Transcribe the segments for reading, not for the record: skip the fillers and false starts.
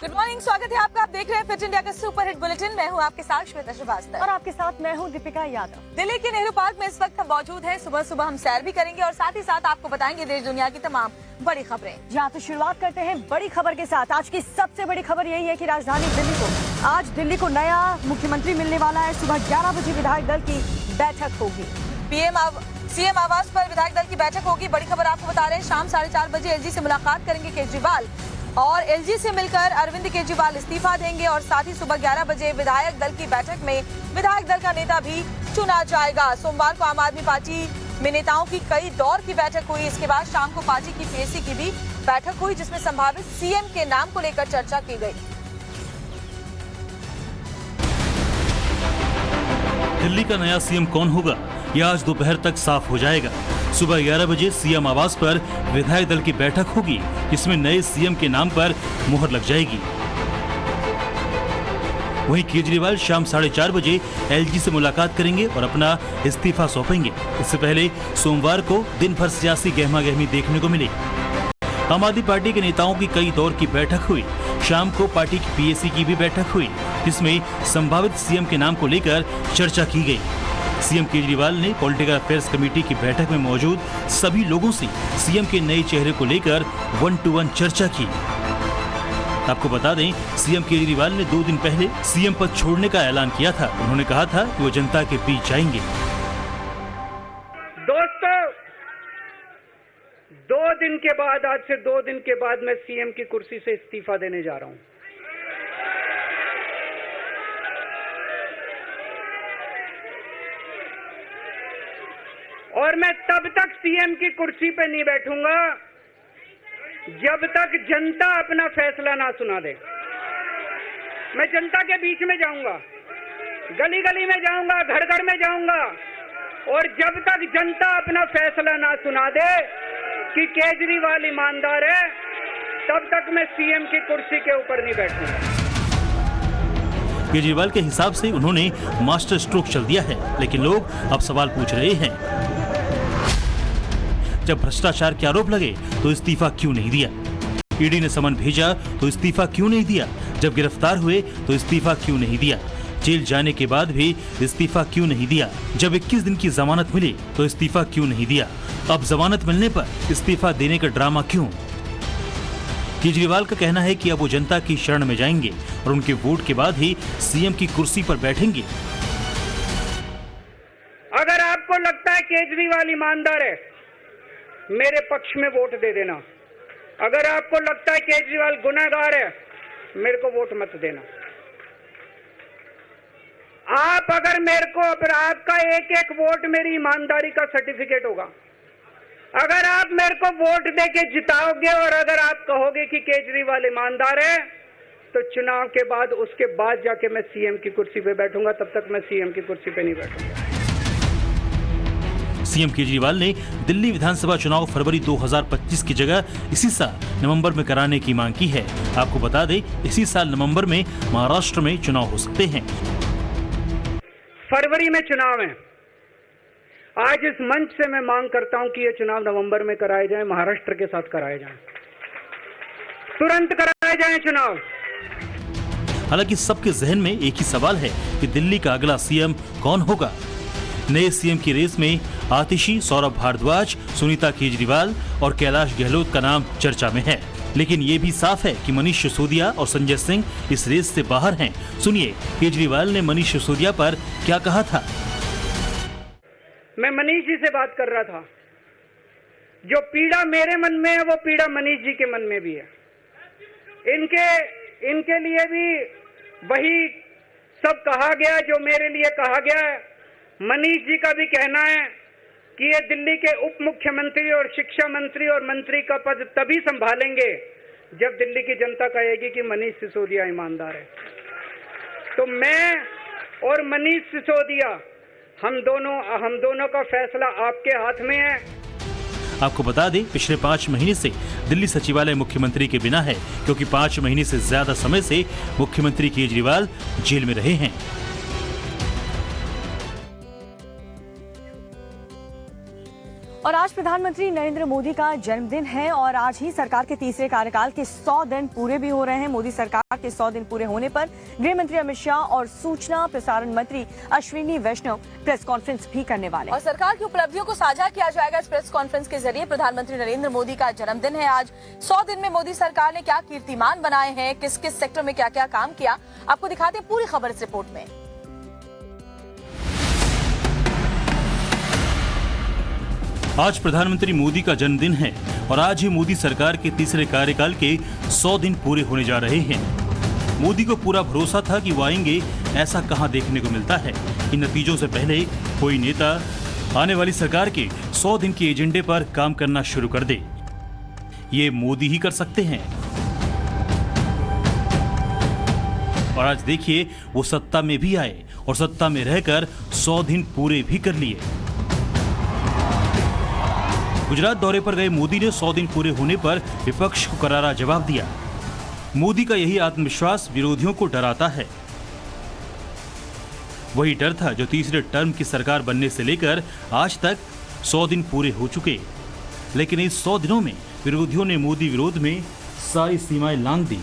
Good morning, स्वागत है आपका। आप देख रहे हैं फिट इंडिया का सुपर हिट बुलेटिन। मैं हूं आपके साथ श्वेता श्रीवास्तव और आपके साथ मैं हूं दीपिका यादव। दिल्ली के नेहरू पार्क में इस वक्त हम मौजूद हैं। सुबह सुबह हम सैर भी करेंगे और साथ ही साथ आपको बताएंगे देश दुनिया की तमाम बड़ी खबरें। यहाँ तो शुरुआत करते हैं बड़ी खबर के साथ। आज की सबसे बड़ी खबर यही है कि राजधानी दिल्ली को नया मुख्यमंत्री मिलने वाला है। सुबह 11 बजे विधायक दल की बैठक होगी। सीएम आवास पर विधायक दल की बैठक होगी। बड़ी खबर आपको बता रहे हैं, शाम 4:30 बजे एलजी से मुलाकात करेंगे केजरीवाल और एलजी से मिलकर अरविंद केजरीवाल इस्तीफा देंगे और साथ ही सुबह 11 बजे विधायक दल की बैठक में विधायक दल का नेता भी चुना जाएगा। सोमवार को आम आदमी पार्टी में नेताओं की कई दौर की बैठक हुई। इसके बाद शाम को पार्टी की पीएसी की भी बैठक हुई, जिसमें संभावित सीएम के नाम को लेकर चर्चा की गई। दिल्ली का नया सीएम कौन होगा, यह आज दोपहर तक साफ हो जाएगा। सुबह 11 बजे सीएम आवास पर विधायक दल की बैठक होगी, जिसमें नए सीएम के नाम पर मुहर लग जाएगी। वहीं केजरीवाल शाम 4:30 बजे एलजी से मुलाकात करेंगे और अपना इस्तीफा सौंपेंगे। इससे पहले सोमवार को दिन भर सियासी गहमागहमी देखने को मिली। आम आदमी पार्टी के नेताओं की कई दौर की बैठक हुई। शाम को पार्टी की पीएसी की भी बैठक हुई, जिसमें संभावित सीएम के नाम को लेकर चर्चा की गई। सीएम केजरीवाल ने पॉलिटिकल अफेयर्स कमेटी की बैठक में मौजूद सभी लोगों से सीएम के नए चेहरे को लेकर 1-to-1 चर्चा की। आपको बता दें, सीएम केजरीवाल ने 2 दिन पहले सीएम पद छोड़ने का ऐलान किया था। उन्होंने कहा था कि वो जनता के बीच जाएंगे। दोस्तों, 2 दिन के बाद, आज से 2 दिन के बाद मैं सीएम की कुर्सी से इस्तीफा देने जा रहा हूं। और मैं तब तक सीएम की कुर्सी पे नहीं बैठूंगा जब तक जनता अपना फैसला ना सुना दे। मैं जनता के बीच में जाऊंगा, गली गली में जाऊंगा, घर घर में जाऊंगा, और जब तक जनता अपना फैसला ना सुना दे कि केजरीवाल ईमानदार है, तब तक मैं सीएम की कुर्सी के ऊपर नहीं बैठूंगा। केजरीवाल के हिसाब से उन्होंने मास्टर स्ट्रोक चल दिया है, लेकिन लोग अब सवाल पूछ रहे हैं, जब भ्रष्टाचार के आरोप लगे तो इस्तीफा क्यों नहीं दिया? ईडी ने समन भेजा तो इस्तीफा क्यों नहीं दिया? जब गिरफ्तार हुए तो इस्तीफा क्यों नहीं दिया? जेल जाने के बाद भी इस्तीफा क्यों नहीं दिया? जब 21 दिन की जमानत मिली तो इस्तीफा क्यों नहीं दिया? अब जमानत मिलने पर इस्तीफा देने का ड्रामा क्यों? केजरीवाल का कहना है कि अब वो जनता की शरण में जाएंगे और उनके वोट के बाद ही सीएम की कुर्सी पर बैठेंगे। अगर आपको लगता है केजरीवाल ईमानदार है, मेरे पक्ष में वोट दे देना। अगर आपको लगता है केजरीवाल गुनहगार है, मेरे को वोट मत देना। अगर आपका एक वोट मेरी ईमानदारी का सर्टिफिकेट होगा। अगर आप मेरे को वोट देके जिताओगे और अगर आप कहोगे कि केजरीवाल ईमानदार है, तो चुनाव के बाद, उसके बाद जाके मैं सीएम की कुर्सी पे बैठूंगा। तब तक मैं सीएम की कुर्सी पे नहीं बैठूंगा। सीएम केजरीवाल ने दिल्ली विधानसभा चुनाव फरवरी 2025 की जगह इसी साल नवंबर में कराने की मांग की है। आपको बता दें, इसी साल नवंबर में महाराष्ट्र में चुनाव हो सकते हैं। फरवरी में चुनाव है। आज इस मंच से मैं मांग करता हूं कि ये चुनाव नवंबर में कराए जाएं, महाराष्ट्र के साथ कराए जाएं, तुरंत कराए जाएं चुनाव। हालांकि सबके जहन में एक ही सवाल है कि दिल्ली का अगला सीएम कौन होगा। नए सीएम की रेस में आतिशी, सौरभ भारद्वाज, सुनीता केजरीवाल और कैलाश गहलोत का नाम चर्चा में है, लेकिन ये भी साफ है कि मनीष सिसोदिया और संजय सिंह इस रेस से बाहर हैं। सुनिए केजरीवाल ने मनीष सिसोदिया पर क्या कहा था। मैं मनीष जी से बात कर रहा था। जो पीड़ा मेरे मन में है, वो पीड़ा मनीष जी के मन में भी है। इनके लिए भी वही सब कहा गया जो मेरे लिए कहा गया है। मनीष जी का भी कहना है कि ये दिल्ली के उप मुख्यमंत्री और शिक्षा मंत्री और मंत्री का पद तभी संभालेंगे जब दिल्ली की जनता कहेगी कि मनीष सिसोदिया ईमानदार है। तो मैं और मनीष सिसोदिया, हम दोनों का फैसला आपके हाथ में है। आपको बता दें, पिछले 5 महीने से दिल्ली सचिवालय मुख्यमंत्री के बिना है, क्योंकि 5 महीने से ज्यादा समय से मुख्यमंत्री केजरीवाल जेल में रहे हैं। और आज प्रधानमंत्री नरेंद्र मोदी का जन्मदिन है और आज ही सरकार के तीसरे कार्यकाल के 100 दिन पूरे भी हो रहे हैं। मोदी सरकार के 100 दिन पूरे होने पर गृह मंत्री अमित शाह और सूचना प्रसारण मंत्री अश्विनी वैष्णव प्रेस कॉन्फ्रेंस भी करने वाले हैं। और सरकार की उपलब्धियों को साझा किया जाएगा इस प्रेस कॉन्फ्रेंस के जरिए। प्रधानमंत्री नरेंद्र मोदी का जन्मदिन है आज। 100 दिन में मोदी सरकार ने क्या कीर्तिमान बनाए हैं, किस किस सेक्टर में क्या क्या काम किया, आपको दिखाते हैं पूरी खबर इस रिपोर्ट में। आज प्रधानमंत्री मोदी का जन्मदिन है और आज ही मोदी सरकार के तीसरे कार्यकाल के 100 दिन पूरे होने जा रहे हैं। मोदी को पूरा भरोसा था कि वो आएंगे, ऐसा कहां देखने को मिलता है। इन नतीजों से पहले कोई नेता आने वाली सरकार के 100 दिन के एजेंडे पर काम करना शुरू कर दे। ये मोदी ही कर सकते हैं। और आज देखिए वो सत्ता में भी आए और सत्ता में रहकर 100 दिन पूरे भी कर लिए। गुजरात दौरे पर गए मोदी ने 100 दिन पूरे होने पर विपक्ष को करारा जवाब दिया। मोदी का यही आत्मविश्वास विरोधियों को डराता है। वही डर था जो तीसरे टर्म की सरकार बनने से लेकर आज तक 100 दिन पूरे हो चुके। लेकिन इस 100 दिनों में विरोधियों ने मोदी विरोध में सारी सीमाएं लांघ दी।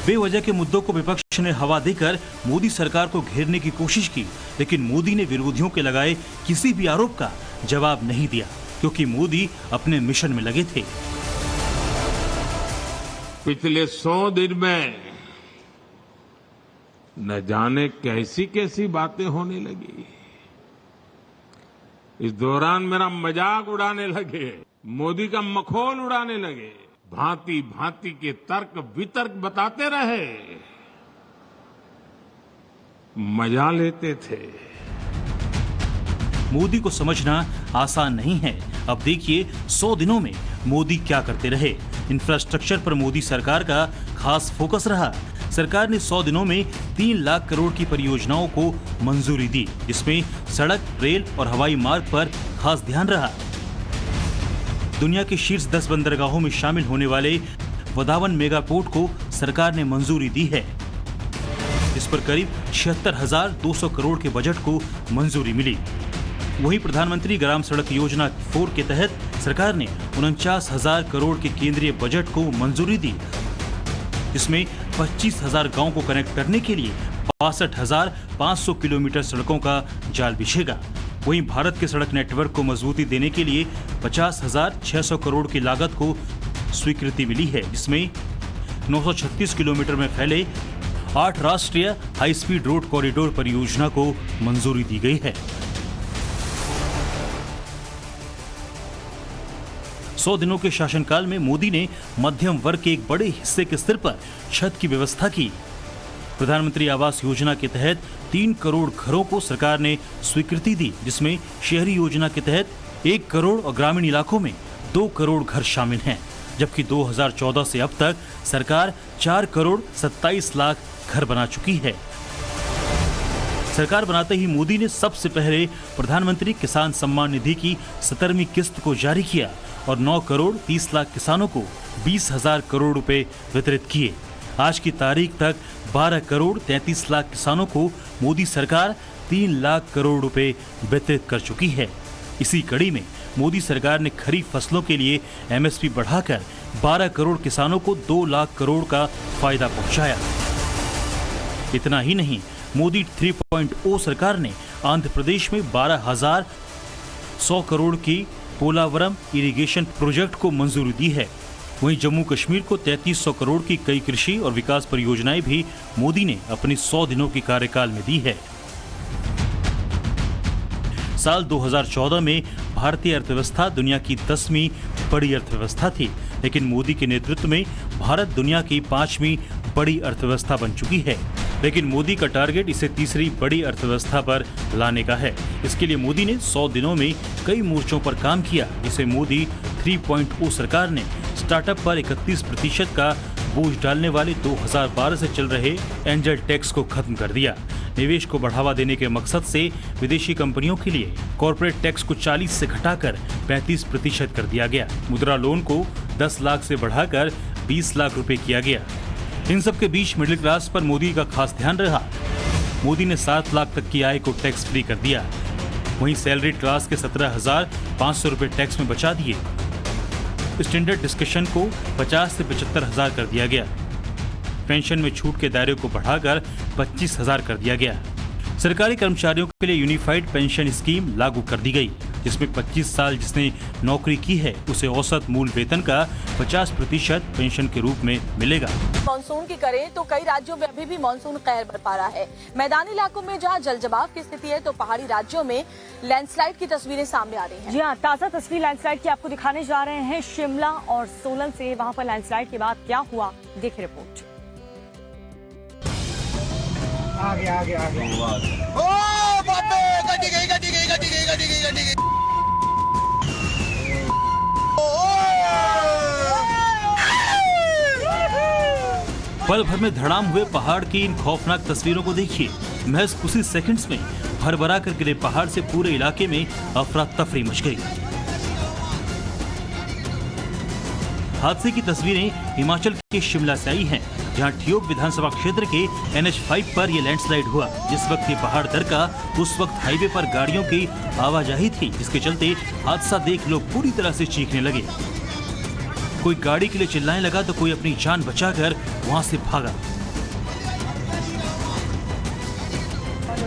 बेवजह के मुद्दों को विपक्ष ने हवा देकर मोदी सरकार को घेरने की कोशिश की, लेकिन मोदी ने विरोधियों के लगाए किसी भी आरोप का जवाब नहीं दिया, क्योंकि मोदी अपने मिशन में लगे थे। पिछले 100 दिन में न जाने कैसी कैसी बातें होने लगी। इस दौरान मेरा मजाक उड़ाने लगे, मोदी का मखौल उड़ाने लगे, भांति भांति के तर्क वितर्क बताते रहे, मजा लेते थे। मोदी को समझना आसान नहीं है। अब देखिए 100 दिनों में मोदी क्या करते रहे। इंफ्रास्ट्रक्चर पर मोदी सरकार का खास फोकस रहा। सरकार ने 100 दिनों में 3 लाख करोड़ की परियोजनाओं को मंजूरी दी, जिसमें सड़क, रेल और हवाई मार्ग पर खास ध्यान रहा। दुनिया के शीर्ष 10 बंदरगाहों में शामिल होने वाले वधावन मेगा पोर्ट को सरकार ने मंजूरी दी है। इस पर करीब 76,200 करोड़ के बजट को मंजूरी मिली। वहीं प्रधानमंत्री ग्राम सड़क योजना 4 के तहत सरकार ने 49,000 करोड़ के केंद्रीय बजट को मंजूरी दी, जिसमें 25,000 गांवों को कनेक्ट करने के लिए 62,500 किलोमीटर सड़कों का जाल बिछेगा। वहीं भारत के सड़क नेटवर्क को मजबूती देने के लिए 50,600 करोड़ की लागत को स्वीकृति मिली है, जिसमें 936 किलोमीटर में फैले 8 राष्ट्रीय हाई स्पीड रोड कॉरिडोर परियोजना को मंजूरी दी गई है। 100 दिनों के शासनकाल में मोदी ने मध्यम वर्ग के एक बड़े हिस्से के सिर पर छत की व्यवस्था की। प्रधानमंत्री आवास योजना के तहत 3 करोड़ घरों को सरकार ने स्वीकृति दी, जिसमें शहरी योजना के तहत 1 करोड़ और ग्रामीण इलाकों में 2 करोड़ घर शामिल हैं। जबकि 2014 से अब तक सरकार 4 करोड़ 27 लाख घर बना चुकी है। सरकार बनाते ही मोदी ने सबसे पहले प्रधानमंत्री किसान सम्मान निधि की 17वीं किस्त को जारी किया और 9 करोड़ 30 लाख किसानों को 20,000 करोड़ रुपए वितरित किए। आज की तारीख तक 12 करोड़ 33 लाख किसानों को मोदी सरकार 3 लाख करोड़ रुपए वितरित कर चुकी है। इसी कड़ी में मोदी सरकार ने खरीफ फसलों के लिए एमएसपी बढ़ाकर 12 करोड़ किसानों को 2 लाख करोड़ का फायदा पहुंचाया। इतना ही नहीं, मोदी 3.0 सरकार ने आंध्र प्रदेश में 12,100 करोड़ की पोलावरम इरिगेशन प्रोजेक्ट को मंजूरी दी है। वहीं जम्मू कश्मीर को 3300 करोड़ की कई कृषि और विकास परियोजनाएं भी मोदी ने अपने 100 दिनों के कार्यकाल में दी है। साल 2014 में भारतीय अर्थव्यवस्था दुनिया की 10वीं बड़ी अर्थव्यवस्था थी, लेकिन मोदी के नेतृत्व में भारत दुनिया की 5वीं बड़ी अर्थव्यवस्था बन चुकी है। लेकिन मोदी का टारगेट इसे तीसरी बड़ी अर्थव्यवस्था पर लाने का है। इसके लिए मोदी ने 100 दिनों में कई मोर्चों पर काम किया, जिसे मोदी 3.0 सरकार ने स्टार्टअप पर 31% का बोझ डालने वाले 2012 से चल रहे एंजल टैक्स को खत्म कर दिया। निवेश को बढ़ावा देने के मकसद से विदेशी कंपनियों के लिए कॉर्पोरेट टैक्स को 40 से घटाकर 35% कर दिया गया। मुद्रा लोन को 10 लाख से बढ़ाकर 20 लाख रुपए किया गया। इन सब के बीच मिडिल क्लास पर मोदी का खास ध्यान रहा। मोदी ने 7 लाख तक की आय को टैक्स फ्री कर दिया। वहीं सैलरीड क्लास के 17,500 रुपए टैक्स में बचा दिए। स्टैंडर्ड डिस्कशन को 50 से 75,000 कर दिया गया। पेंशन में छूट के दायरे को बढ़ाकर 25,000 कर दिया गया। सरकारी कर्मचारियों के लिए यूनिफाइड पेंशन स्कीम लागू कर दी गई, जिसमें 25 साल जिसने नौकरी की है उसे औसत मूल वेतन का 50% पेंशन के रूप में मिलेगा। मानसून की करें तो कई राज्यों में अभी भी मानसून कहर बरपा रहा है। मैदानी इलाकों में जहां जलजमाव की स्थिति है तो पहाड़ी राज्यों में लैंडस्लाइड की तस्वीरें सामने आ रही हैं। जी हाँ, ताजा तस्वीर लैंडस्लाइड की आपको दिखाने जा रहे हैं शिमला और सोलन से। वहां पर लैंडस्लाइड के बाद क्या हुआ, देखिए रिपोर्ट। आगे आगे आगे ओ बाबे गड्डी गई पल भर में धड़ाम हुए पहाड़ की इन खौफनाक तस्वीरों को देखिए। महज कुछ ही सेकंड्स में भरभरा कर गिरे पहाड़ से पूरे इलाके में अफरा तफरी मच गई। हादसे की तस्वीरें हिमाचल के शिमला से आई हैं, जहां ठियोग विधानसभा क्षेत्र के NH5 पर यह लैंडस्लाइड हुआ। जिस वक्त ये पहाड़ दरका, उस वक्त हाईवे पर गाड़ियों की आवाजाही थी, जिसके चलते हादसा देख लोग पूरी तरह से चीखने लगे। कोई गाड़ी के लिए चिल्लाने लगा तो कोई अपनी जान बचाकर वहां से भागा।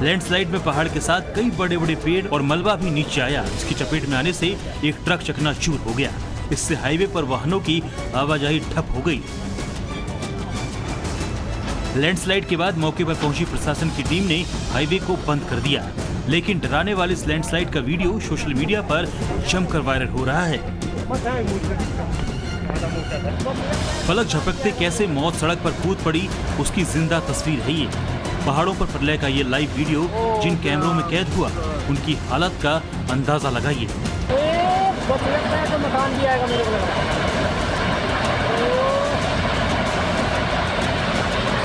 लैंडस्लाइड में पहाड़ के साथ कई बड़े बड़े पेड़ और मलबा भी नीचे आया। इसकी चपेट में आने से एक ट्रक चकनाचूर हो गया। इससे हाईवे पर वाहनों की आवाजाही ठप हो गई। लैंडस्लाइड के बाद मौके पर पहुंची प्रशासन की टीम ने हाईवे को बंद कर दिया, लेकिन डराने वाले इस लैंडस्लाइड का वीडियो सोशल मीडिया पर जमकर वायरल हो रहा है। पलक झपकते कैसे मौत सड़क पर कूद पड़ी, उसकी जिंदा तस्वीर है ये। पहाड़ों पर प्रलय का ये लाइव वीडियो जिन कैमरों में कैद हुआ, उनकी हालत का अंदाजा लगाइए।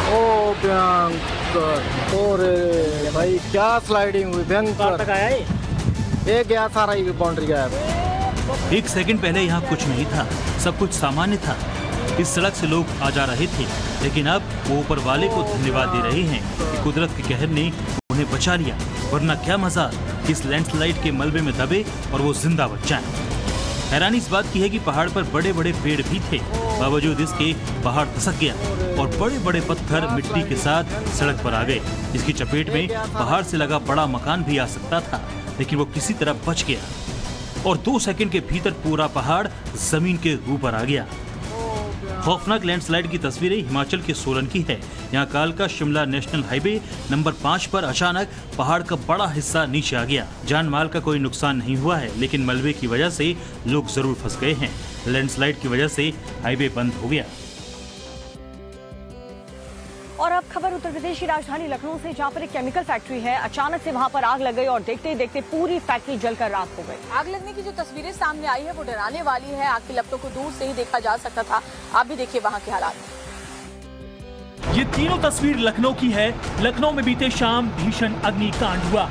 ओ भयंकर, और भाई क्या स्लाइडिंग हुई भयंकर। ये गया सारा ये बाउंड्री गया। एक सेकंड पहले यहाँ कुछ नहीं था, सब कुछ सामान्य था। इस सड़क से लोग आ जा रहे थे, लेकिन अब वो ऊपर वाले को धन्यवाद दे रहे हैं कि कुदरत के कहर ने उन्हें बचा लिया, वरना क्या मजा इस लैंडस्लाइड के मलबे में दबे और वो जिंदा बच जाए। हैरानी इस बात की है कि पहाड़ पर बड़े बड़े पेड़ भी थे, बावजूद इसके पहाड़ धसक गया और बड़े बड़े पत्थर मिट्टी के साथ सड़क पर आ गए। इसकी चपेट में पहाड़ से लगा बड़ा मकान भी आ सकता था, लेकिन वो किसी तरह बच गया और 2 सेकंड के भीतर पूरा पहाड़ जमीन के ऊपर आ गया। खौफनाक लैंडस्लाइड की तस्वीरें हिमाचल के सोलन की है। यहाँ कालका शिमला नेशनल हाईवे नंबर 5 पर अचानक पहाड़ का बड़ा हिस्सा नीचे आ गया। जान माल का कोई नुकसान नहीं हुआ है, लेकिन मलबे की वजह से लोग जरूर फंस गए हैं। लैंडस्लाइड की वजह से हाईवे बंद हो गया। और अब खबर उत्तर प्रदेश की राजधानी लखनऊ से, जहां पर एक केमिकल फैक्ट्री है। अचानक से वहां पर आग लग गई और देखते ही देखते पूरी फैक्ट्री जलकर राख हो गई। आग लगने की जो तस्वीरें सामने आई है वो डराने वाली है। आग की लपटों को दूर से ही देखा जा सकता था। आप भी देखिए वहां के हालात। ये तीनों तस्वीर लखनऊ की है। लखनऊ में बीते शाम भीषण अग्निकांड हुआ।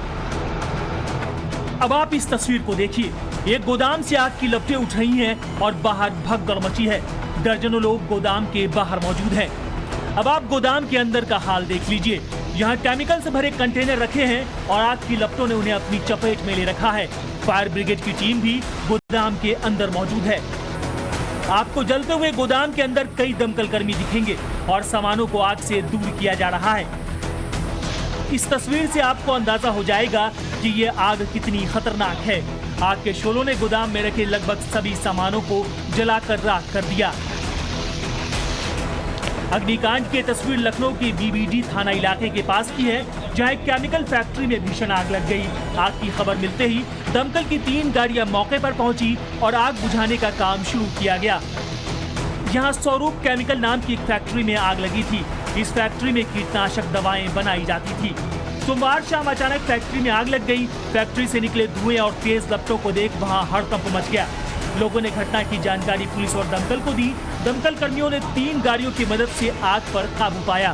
अब आप इस तस्वीर को देखिए। एक गोदाम से आग की लपटें उठ रही हैं और बाहर भगदड़ मची है। दर्जनों लोग गोदाम के बाहर मौजूद हैं। अब आप गोदाम के अंदर का हाल देख लीजिए। यहाँ केमिकल से भरे कंटेनर रखे हैं और आग की लपटों ने उन्हें अपनी चपेट में ले रखा है। फायर ब्रिगेड की टीम भी गोदाम के अंदर मौजूद है। आपको जलते हुए गोदाम के अंदर कई दमकल कर्मी दिखेंगे और सामानों को आग से दूर किया जा रहा है। इस तस्वीर से आपको अंदाजा हो जाएगा कि ये आग कितनी खतरनाक है। आग के शोलों ने गोदाम में रखे लगभग सभी सामानों को जलाकर राख कर दिया। अग्निकांड की तस्वीर लखनऊ के BBD थाना इलाके के पास की है, जहां एक केमिकल फैक्ट्री में भीषण आग लग गई। आग की खबर मिलते ही दमकल की 3 गाड़ियां मौके पर पहुंची और आग बुझाने का काम शुरू किया गया। यहां स्वरूप केमिकल नाम की एक फैक्ट्री में आग लगी थी। इस फैक्ट्री में कीटनाशक दवाएं बनाई जाती थी। सोमवार शाम अचानक फैक्ट्री में आग लग गई। फैक्ट्री से निकले धुएं और तेज लपटों को देख वहां हड़कंप मच गया। लोगों ने घटना की जानकारी पुलिस और दमकल को दी। दमकल कर्मियों ने 3 गाड़ियों की मदद से आग पर काबू पाया।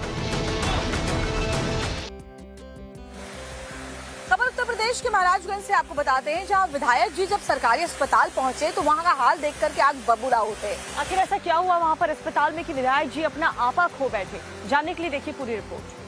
खबर उत्तर प्रदेश के महाराजगंज से आपको बताते हैं, जहां विधायक जी जब सरकारी अस्पताल पहुंचे तो वहां का हाल देख करके आग बबूला उठे। आखिर ऐसा क्या हुआ वहां पर अस्पताल में कि विधायक जी अपना आपा खो बैठे? जानने के लिए देखिए पूरी रिपोर्ट।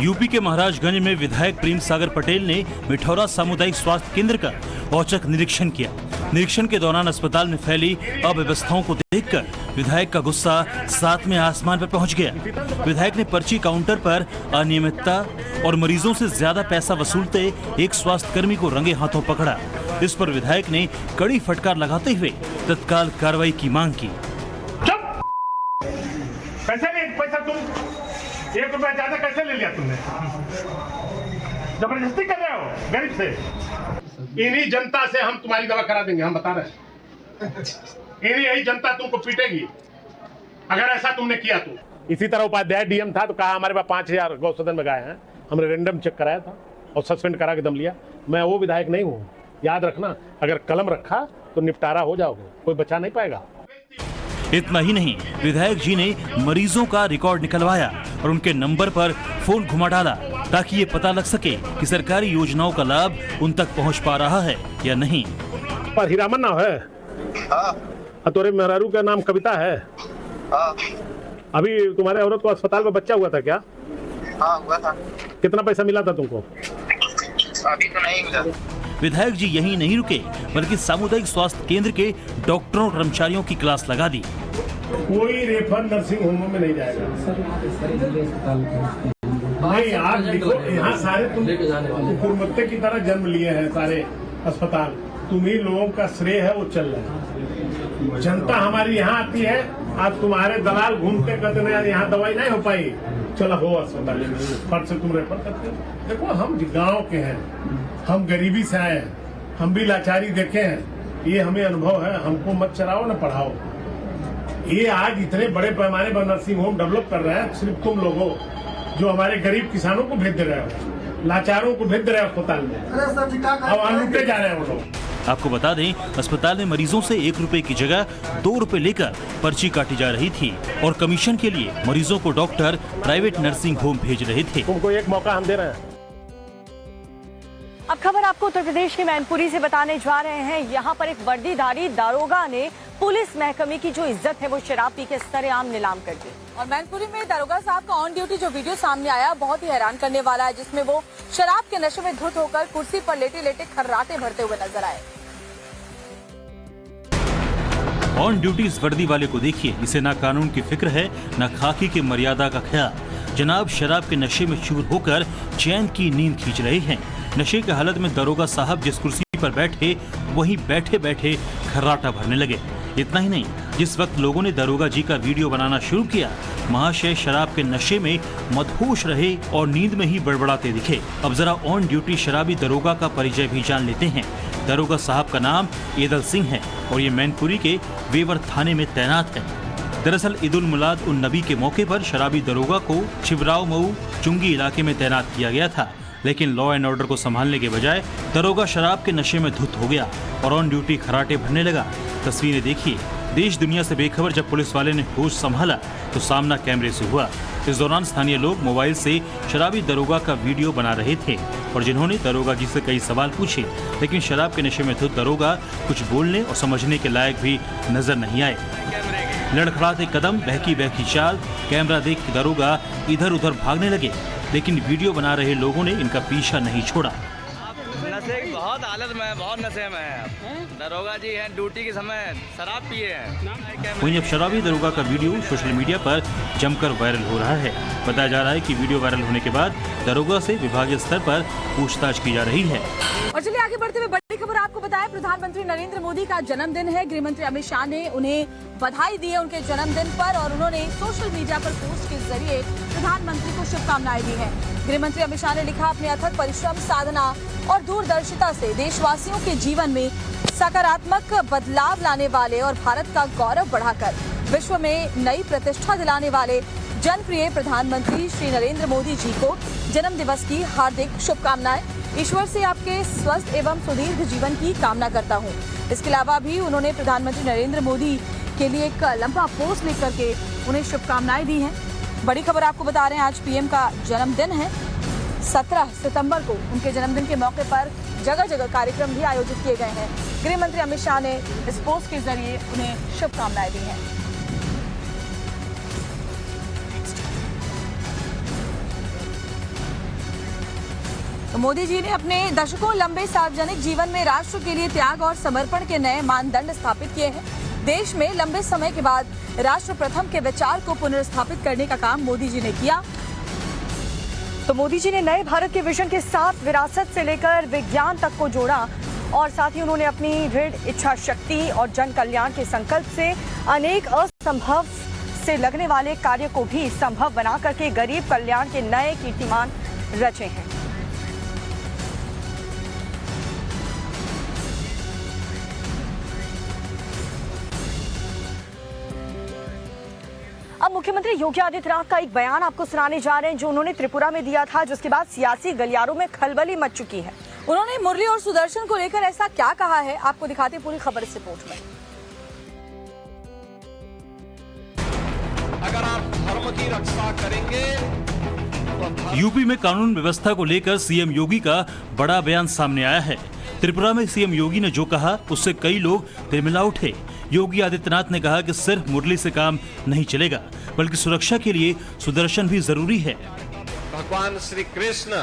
यूपी के महाराजगंज में विधायक प्रेम सागर पटेल ने मिठौरा सामुदायिक स्वास्थ्य केंद्र का औचक निरीक्षण किया। निरीक्षण के दौरान अस्पताल में फैली अव्यवस्थाओं को देखकर विधायक का गुस्सा सातवें आसमान पर पहुंच गया। विधायक ने पर्ची काउंटर पर अनियमितता और मरीजों से ज्यादा पैसा वसूलते एक स्वास्थ्यकर्मी को रंगे हाथों पकड़ा। इस पर विधायक ने कड़ी फटकार लगाते हुए तत्काल कार्रवाई की मांग की। पैसा तुम 1 रुपया ज्यादा कैसे ले लिया तुमने? जबरदस्ती कर रहे हो गरीब से। इन्हीं जनता से हम तुम्हारी दवा करा देंगे, हम बता रहे हैं। यही जनता तुमको पीटेगी अगर ऐसा तुमने किया तो। इसी तरह उपाध्याय डीएम था तो कहा हमारे पास 5000 गौसदन में गाय हैं, हमने रेंडम चेक कराया था और सस्पेंड करा के दम लिया। मैं वो विधायक नहीं हूँ, याद रखना। अगर कलम रखा तो निपटारा हो जाओगे, कोई बचा नहीं पाएगा। इतना ही नहीं, विधायक जी ने मरीजों का रिकॉर्ड निकलवाया और उनके नंबर पर फोन घुमा डाला ताकि ये पता लग सके कि सरकारी योजनाओं का लाभ उन तक पहुंच पा रहा है या नहीं। पर हीरामन नाम है? हाँ। तोरे मेहरारू का नाम कविता है? हाँ। अभी तुम्हारे औरत को अस्पताल में बच्चा हुआ था क्या? हाँ हुआ था। कितना पैसा मिला था तुमको? अभी तो नहीं मिला। विधायक जी यहीं नहीं रुके बल्कि सामुदायिक स्वास्थ्य केंद्र के डॉक्टरों और कर्मचारियों की क्लास लगा दी। कोई रेफर नर्सिंग होमों में नहीं जाएगा। नहीं, आप देखो यहाँ सारे तुम हुकूमत की तरह जन्म लिए हैं सारे अस्पताल। तुम्ही लोगों का श्रेय है वो चल रहा है। जनता हमारी यहाँ आती है, आज तुम्हारे दलाल घूमते कहते नहीं यहाँ दवाई नहीं हो पाई, चलो हो अस्पताल फट से तुम रेफर करते हो। देखो हम गांव के हैं, हम गरीबी से आए हैं, हम भी लाचारी देखे हैं, ये हमें अनुभव है। हमको मत चलाओ न पढ़ाओ। ये आज इतने बड़े पैमाने पर नर्सिंग होम डेवलप कर रहे हैं सिर्फ तुम लोगों जो हमारे गरीब किसानों को भेज दे रहे हो, लाचारों को भेज दे रहे हो अस्पताल में। अब लूटे जा रहे हैं वो लोग। आपको बता दें, अस्पताल में मरीजों से 1 रुपए की जगह 2 रुपए लेकर पर्ची काटी जा रही थी और कमीशन के लिए मरीजों को डॉक्टर प्राइवेट नर्सिंग होम भेज रहे थे। तुमको एक मौका हम दे रहे हैं। अब खबर आपको उत्तर प्रदेश के मैनपुरी से बताने जा रहे हैं। यहाँ पर एक वर्दीधारी दारोगा ने पुलिस महकमे की जो इज्जत है वो शराब पी के सरेआम नीलाम कर दी। और मैनपुरी में दारोगा साहब का ऑन ड्यूटी जो वीडियो सामने आया बहुत ही हैरान करने वाला है, जिसमें वो शराब के नशे में धुत होकर कुर्सी पर लेटे लेटे खर्राटे भरते हुए नजर आए। ऑन ड्यूटी इस वर्दी वाले को देखिए, इसे ना कानून की फिक्र है न खाकी की मर्यादा का ख्याल। जनाब शराब के नशे में चूर होकर चैन की नींद खींच रहे हैं। नशे की हालत में दारोगा साहब जिस कुर्सी पर बैठे वहीं बैठे बैठे खर्राटा भरने लगे। इतना ही नहीं, जिस वक्त लोगों ने दारोगा जी का वीडियो बनाना शुरू किया, महाशय शराब के नशे में मदहोश रहे और नींद में ही बड़बड़ाते दिखे। अब जरा ऑन ड्यूटी शराबी दारोगा का परिचय भी जान लेते हैं। दारोगा साहब का नाम ईदल सिंह है और ये मैनपुरी के वेवर थाने में तैनात है। दरअसल ईद उल मिलाद उन नबी के मौके पर शराबी दारोगा को छिबराव मऊ चुंगी इलाके में तैनात किया गया था, लेकिन लॉ एंड ऑर्डर को संभालने के बजाय दारोगा शराब के नशे में धुत हो गया और ऑन ड्यूटी खराटे भरने लगा। तस्वीरें देखिए। देश दुनिया से बेखबर जब पुलिस वाले ने होश संभाला तो सामना कैमरे से हुआ। इस दौरान स्थानीय लोग मोबाइल से शराबी दारोगा का वीडियो बना रहे थे और जिन्होंने दारोगा जी से कई सवाल पूछे, लेकिन शराब के नशे में धुत दारोगा कुछ बोलने और समझने के लायक भी नजर नहीं आए। लड़खड़ाते कदम, बहकी बहकी चाल, कैमरा देख के दारोगा इधर उधर भागने लगे, लेकिन वीडियो बना रहे लोगों ने इनका पीछा नहीं छोड़ा। नशे की बहुत हालत में है, बहुत नशे में है। दरोगा जी हैं, ड्यूटी के समय शराब पिए हैं। वहीं अब शराबी दारोगा का वीडियो सोशल मीडिया पर जमकर वायरल हो रहा है। बताया जा रहा है कि वीडियो वायरल होने के बाद दारोगा से विभागीय स्तर पर पूछताछ की जा रही है। और चलिए आगे बढ़ते हुए बड़ी खबर आपको बताएं, प्रधानमंत्री नरेंद्र मोदी का जन्मदिन है। गृह मंत्री अमित शाह ने उन्हें बधाई दी है उनके जन्मदिन पर और उन्होंने सोशल मीडिया पर पोस्ट के जरिए प्रधानमंत्री को शुभकामनाएं दी हैं। गृह मंत्री अमित शाह ने लिखा, अपने अथक परिश्रम, साधना और दूरदर्शिता से देशवासियों के जीवन में सकारात्मक बदलाव लाने वाले और भारत का गौरव बढ़ाकर विश्व में नई प्रतिष्ठा दिलाने वाले जनप्रिय प्रधानमंत्री श्री नरेंद्र मोदी जी को जन्म दिवस की हार्दिक शुभकामनाएं। ईश्वर से आपके स्वस्थ एवं सुदीर्घ जीवन की कामना करता हूं। इसके अलावा भी उन्होंने प्रधानमंत्री नरेंद्र मोदी के लिए एक लंबा पोस्ट लिख करके उन्हें शुभकामनाएं दी हैं। बड़ी खबर आपको बता रहे हैं, आज पीएम का जन्मदिन है। 17 सितंबर को उनके जन्मदिन के मौके पर जगह जगह कार्यक्रम भी आयोजित किए गए हैं। गृह मंत्री अमित शाह ने इस पोस्ट के जरिए उन्हें शुभकामनाएं दी हैं। मोदी जी ने अपने दशकों लंबे सार्वजनिक जीवन में राष्ट्र के लिए त्याग और समर्पण के नए मानदंड स्थापित किए हैं। देश में लंबे समय के बाद राष्ट्र प्रथम के विचार को पुनर्स्थापित करने का काम मोदी जी ने किया। तो मोदी जी ने नए भारत के विजन के साथ विरासत से लेकर विज्ञान तक को जोड़ा और साथ ही उन्होंने अपनी दृढ़ इच्छा शक्ति और जन कल्याण के संकल्प से अनेक असंभव से लगने वाले कार्य को भी संभव बना करके गरीब कल्याण के नए कीर्तिमान रचे हैं। अब मुख्यमंत्री योगी आदित्यनाथ का एक बयान आपको सुनाने जा रहे हैं जो उन्होंने त्रिपुरा में दिया था, जिसके बाद सियासी गलियारों में खलबली मच चुकी है। उन्होंने मुरली और सुदर्शन को लेकर ऐसा क्या कहा है, आपको दिखाते हैं पूरी खबर इस रिपोर्ट में। अगर आप धर्म की रक्षा करेंगे तो यूपी में कानून व्यवस्था को लेकर सीएम योगी का बड़ा बयान सामने आया है। त्रिपुरा में सीएम योगी ने जो कहा उससे कई लोग तिलमिला उठे। योगी आदित्यनाथ ने कहा कि सिर्फ मुरली से काम नहीं चलेगा, बल्कि सुरक्षा के लिए सुदर्शन भी जरूरी है। भगवान श्री कृष्ण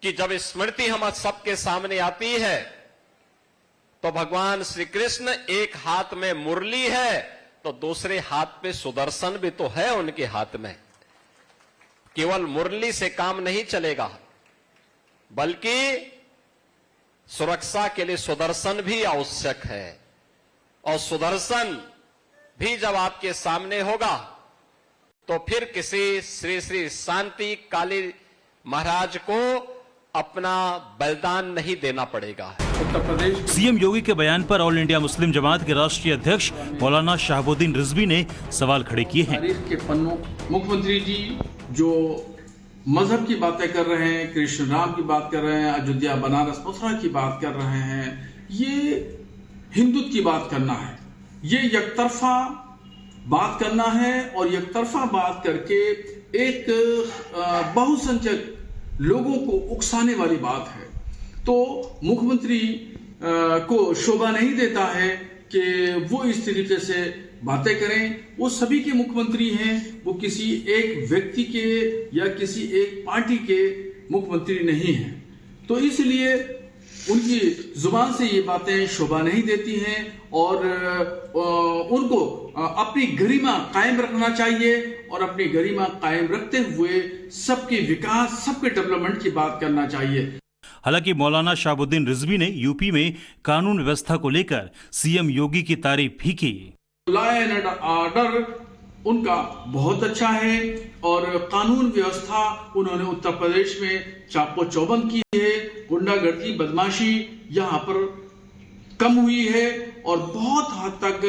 की जब स्मृति हम सबके सामने आती है तो भगवान श्री कृष्ण एक हाथ में मुरली है तो दूसरे हाथ पे सुदर्शन भी तो है उनके हाथ में। केवल मुरली से काम नहीं चलेगा, बल्कि सुरक्षा के लिए सुदर्शन भी आवश्यक है। और सुदर्शन भी जब आपके सामने होगा तो फिर किसी श्री श्री शांति काली महाराज को अपना बलिदान नहीं देना पड़ेगा। उत्तर प्रदेश सीएम योगी के बयान पर ऑल इंडिया मुस्लिम जमात के राष्ट्रीय अध्यक्ष मौलाना शहाबुद्दीन रिजवी ने सवाल खड़े किए हैं। तारीख के पन्नों मुख्यमंत्री जी जो मजहब की बातें कर रहे हैं, कृष्ण राम की बात कर रहे हैं, अयोध्या बनारस मथुरा की बात कर रहे हैं, ये हिंदुत्व की बात करना है, ये एकतरफा बात करना है। और एकतरफा बात करके एक बहुसंख्यक लोगों को उकसाने वाली बात है। तो मुख्यमंत्री को शोभा नहीं देता है कि वो इस तरीके से बातें करें। वो सभी के मुख्यमंत्री हैं, वो किसी एक व्यक्ति के या किसी एक पार्टी के मुख्यमंत्री नहीं हैं। तो इसलिए उनकी जुबान से ये बातें शोभा नहीं देती हैं और उनको अपनी गरिमा कायम रखना चाहिए और अपनी गरिमा कायम रखते हुए सबके विकास, सबके डेवलपमेंट की बात करना चाहिए। हालांकि मौलाना शहाबुद्दीन रिजवी ने यूपी में कानून व्यवस्था को लेकर सीएम योगी की तारीफ भी की। लॉ एंड ऑर्डर उनका बहुत अच्छा है और कानून व्यवस्था उन्होंने उत्तर प्रदेश में चाको चौबंद की है। गुंडागर्दी बदमाशी यहाँ पर कम हुई है और बहुत हद तक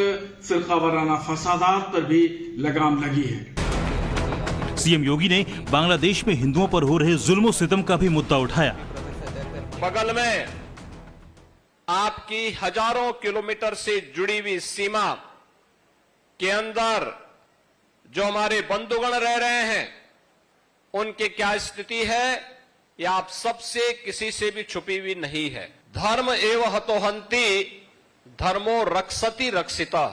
फिरका वाराना फसादात पर भी लगाम लगी है। सीएम योगी ने बांग्लादेश में हिंदुओं पर हो रहे जुल्म सितम का भी मुद्दा उठाया। बगल में आपकी हजारों किलोमीटर से जुड़ी हुई सीमा के अंदर जो हमारे बंधुगण रह रहे हैं उनकी क्या स्थिति है, ये आप सबसे किसी से भी छुपी हुई नहीं है। धर्म एव हतोहंति धर्मो रक्षति रक्षिता।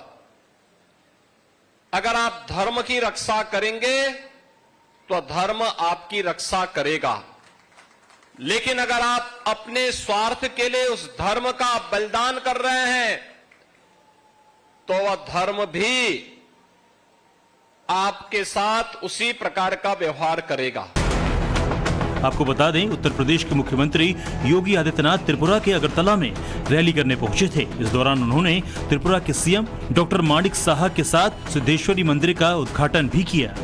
अगर आप धर्म की रक्षा करेंगे तो धर्म आपकी रक्षा करेगा, लेकिन अगर आप अपने स्वार्थ के लिए उस धर्म का बलिदान कर रहे हैं तो वह धर्म भी आपके साथ उसी प्रकार का व्यवहार करेगा। आपको बता दें, उत्तर प्रदेश के मुख्यमंत्री योगी आदित्यनाथ त्रिपुरा के अगरतला में रैली करने पहुंचे थे। इस दौरान उन्होंने त्रिपुरा के सीएम डॉक्टर माणिक साहा के साथ सिद्धेश्वरी मंदिर का उद्घाटन भी किया।